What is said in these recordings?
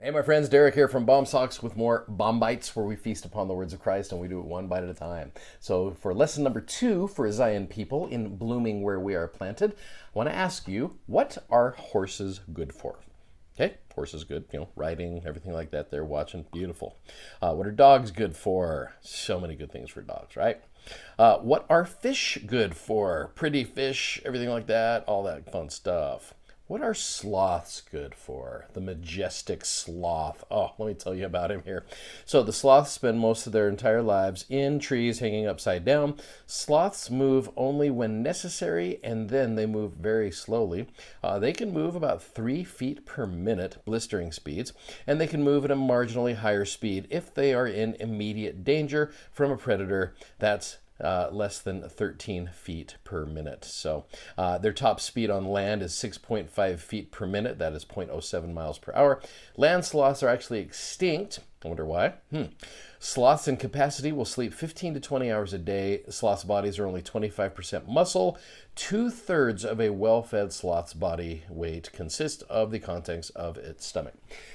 Hey, my friends, Derek here from Bomb Socks with more Bomb Bites, where we feast upon the words of Christ and we do it one bite at a time. So, for lesson number 2 for Zion people in blooming where we are planted, I want to ask you, what are horses good for? Okay, horses good, riding, everything like that. They're watching, beautiful. What are dogs good for? So many good things for dogs, right? What are fish good for? Pretty fish, everything like that, all that fun stuff. What are sloths good for? The majestic sloth. Oh, let me tell you about him here. So the sloths spend most of their entire lives in trees hanging upside down. Sloths move only when necessary, and then they move very slowly. They can move about 3 feet per minute, blistering speeds, and they can move at a marginally higher speed if they are in immediate danger from a predator that's less than 13 feet per minute. So their top speed on land is 6.5 feet per minute. That is 0.07 miles per hour. Land sloths are actually extinct. I wonder why. Sloths in capacity will sleep 15 to 20 hours a day. Sloths' bodies are only 25% muscle. 2/3 of a well-fed sloth's body weight consists of the contents of its stomach.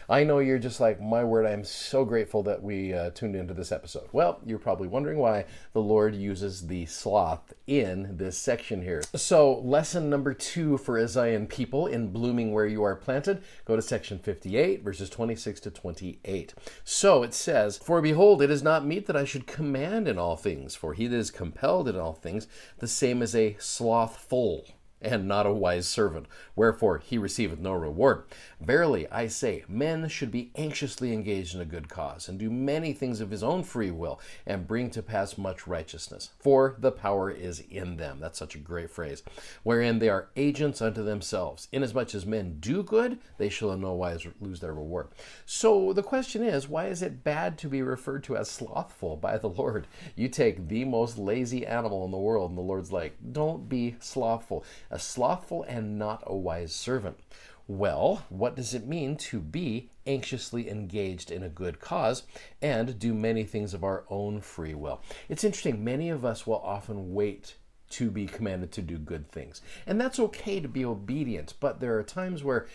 I know you're just like, my word, I'm so grateful that we tuned into this episode. Well, you're probably wondering why the Lord uses the sloth in this section here. So, lesson number 2 for Zion people in blooming where you are planted, go to section 58, verses 26 to 28. So it says, "For behold, it is not meet that I should command in all things, for he that is compelled in all things, the same is a slothful, and not a wise servant. Wherefore he receiveth no reward. Verily I say, men should be anxiously engaged in a good cause, and do many things of his own free will, and bring to pass much righteousness. For the power is in them." That's such a great phrase. "Wherein they are agents unto themselves. Inasmuch as men do good, they shall in no wise lose their reward." So the question is, why is it bad to be referred to as slothful by the Lord? You take the most lazy animal in the world, and the Lord's like, don't be slothful. A slothful and not a wise servant. Well, what does it mean to be anxiously engaged in a good cause and do many things of our own free will? It's interesting. Many of us will often wait to be commanded to do good things. And that's okay to be obedient, but there are times where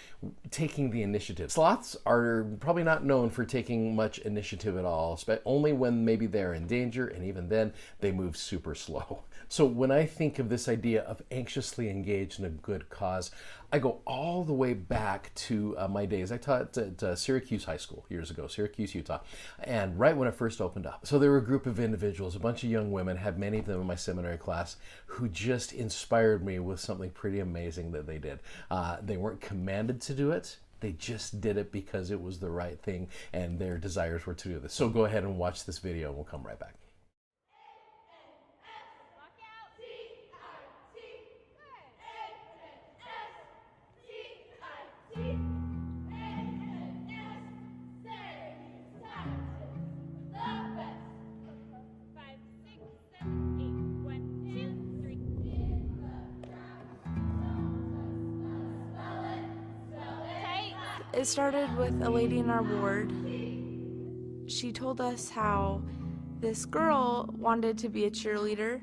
taking the initiative. Sloths are probably not known for taking much initiative at all, only when maybe they're in danger, and even then they move super slow. So when I think of this idea of anxiously engaged in a good cause, I go all the way back to my days. I taught at Syracuse High School years ago, Syracuse, Utah, and right when it first opened up. So there were a group of individuals, a bunch of young women, had many of them in my seminary class, who just inspired me with something pretty amazing that they did. They weren't commanded to do it. They just did it because it was the right thing and their desires were to do this. So go ahead and watch this video and we'll come right back. It started with a lady in our ward. She told us how this girl wanted to be a cheerleader.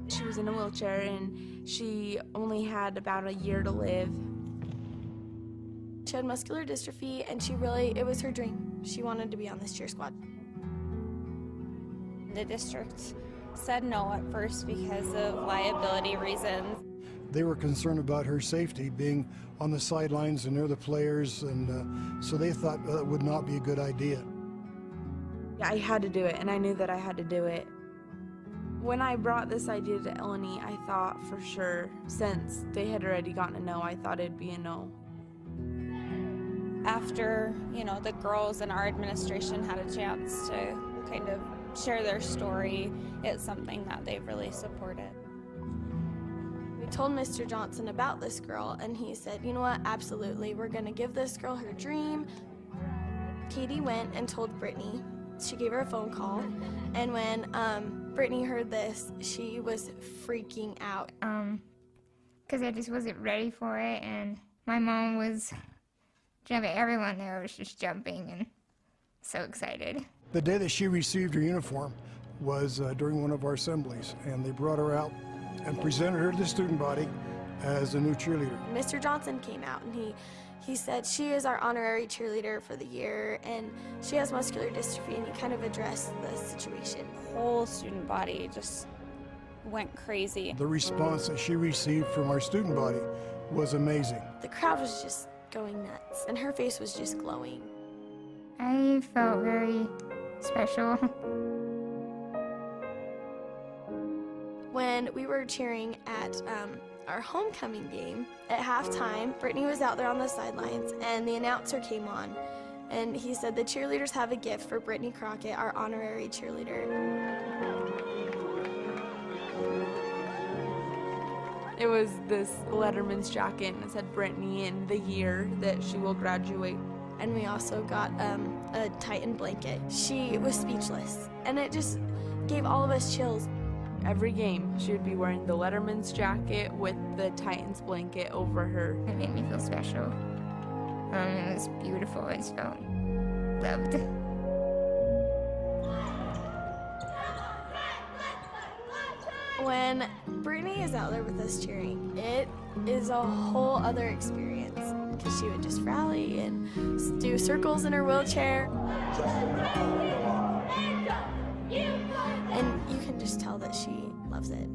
She was in a wheelchair and she only had about a year to live. She had muscular dystrophy and it was her dream. She wanted to be on this cheer squad. The district said no at first because of liability reasons. They were concerned about her safety, being on the sidelines and near the players, and so they thought that would not be a good idea. I had to do it, and I knew that I had to do it. When I brought this idea to Eleni, I thought for sure, since they had already gotten a no, I thought it'd be a no. After, the girls in our administration had a chance to kind of share their story, it's something that they've really supported. We told Mr. Johnson about this girl, and he said, you know what, absolutely, we're gonna give this girl her dream. Katie went and told Brittany. She gave her a phone call, and when Brittany heard this, she was freaking out. Because I just wasn't ready for it, and my mom was jumping, everyone there was just jumping and so excited. The day that she received her uniform was during one of our assemblies, and they brought her out and presented her to the student body as a new cheerleader. Mr. Johnson came out and He said, she is our honorary cheerleader for the year, and she has muscular dystrophy, and he kind of addressed the situation. The whole student body just went crazy. The response that she received from our student body was amazing. The crowd was just going nuts, and her face was just glowing. I felt very special. When we were cheering at our homecoming game, at halftime, Brittany was out there on the sidelines, and the announcer came on, and he said, the cheerleaders have a gift for Brittany Crockett, our honorary cheerleader. It was this Letterman's jacket, and it said Brittany and the year that she will graduate. And we also got a Titan blanket. She was speechless, and it just gave all of us chills. Every game, she would be wearing the Letterman's jacket with the Titans blanket over her. It made me feel special. It was beautiful. I just felt loved. When Brittany is out there with us cheering, it is a whole other experience, because she would just rally and do circles in her wheelchair. And you can just tell that she loves it.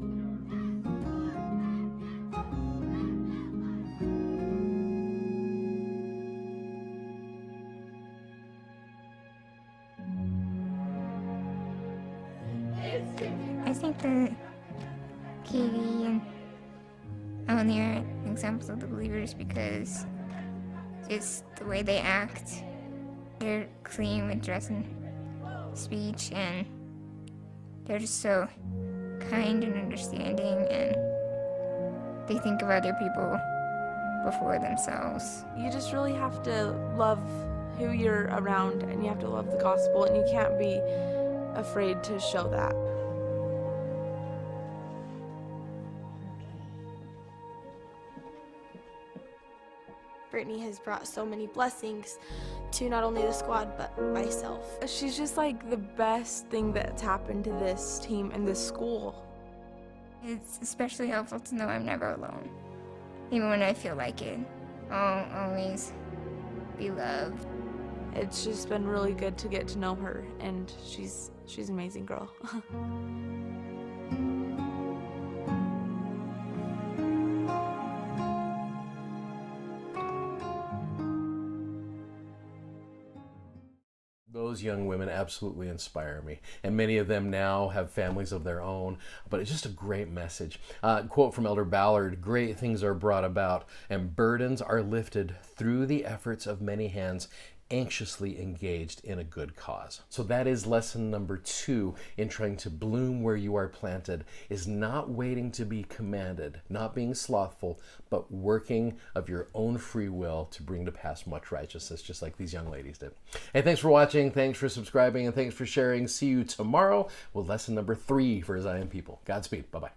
I think that Katie and Melanie are examples of the believers because just the way they act, they're clean with dress and speech, and they're just so kind and understanding, and they think of other people before themselves. You just really have to love who you're around, and you have to love the gospel, and you can't be afraid to show that. Brittany has brought so many blessings to not only the squad, but myself. She's just like the best thing that's happened to this team and this school. It's especially helpful to know I'm never alone. Even when I feel like it, I'll always be loved. It's just been really good to get to know her, and she's an amazing girl. Those young women absolutely inspire me, and many of them now have families of their own, but it's just a great message. Quote from Elder Ballard, "Great things are brought about, and burdens are lifted through the efforts of many hands anxiously engaged in a good cause." So that is lesson number 2 in trying to bloom where you are planted, is not waiting to be commanded, not being slothful, but working of your own free will to bring to pass much righteousness, just like these young ladies did. Hey, thanks for watching, thanks for subscribing, and thanks for sharing. See you tomorrow with lesson number 3 for Zion people. Godspeed. Bye-bye.